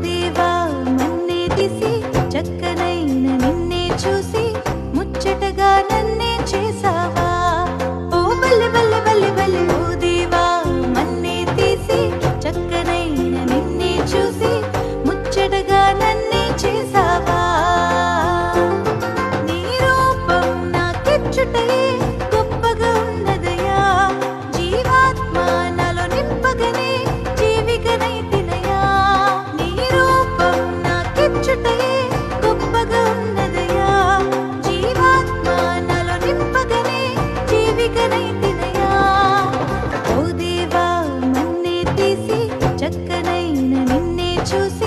దేవా మన్నే తీసి చక్కనైన నిన్నే చూసి ముచ్చటగా నన్నే చేసావా ఓ బల్లె బల్లె బల్లె బల్లె ఓ దేవా మన్నే తీసి చక్కనైన నిన్నే చూసి ముచ్చటగా నన్నే చేసావా నీ రూపం నాకిచ్చుటే గొప్పగా ఉన్నదయ్యా జీవాత్మ నాలో నింపగనే జీవికనైతినయ్యా నీ రూపం నాకిచ్చుటే గొప్పగా ఉన్నదయ్యా జీవాత్మ నాలో నింపగనే జీవికనైతినయ్యా ఓ దేవా మన్నే తీసి చక్కనైన నిన్నే చూసి